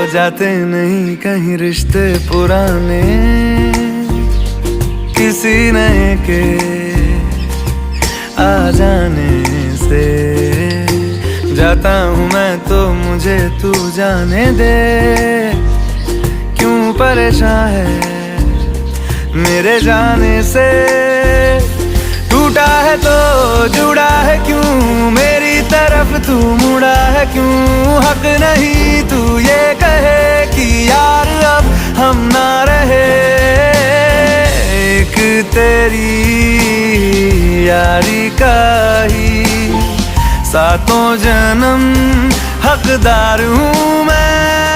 जाते नहीं कहीं रिश्ते पुराने, किसी नए के आ जाने से। जाता हूँ मैं तो मुझे तू जाने दे, क्यों परेशान है मेरे जाने से। टूटा है तो जुड़ा है क्यों, मेरी तरफ तू मुड़ा है क्यों। हक नहीं तू ये कहे कि यार अब हम ना रहे, एक तेरी यारी का ही सातों जन्म हकदार हूँ मैं।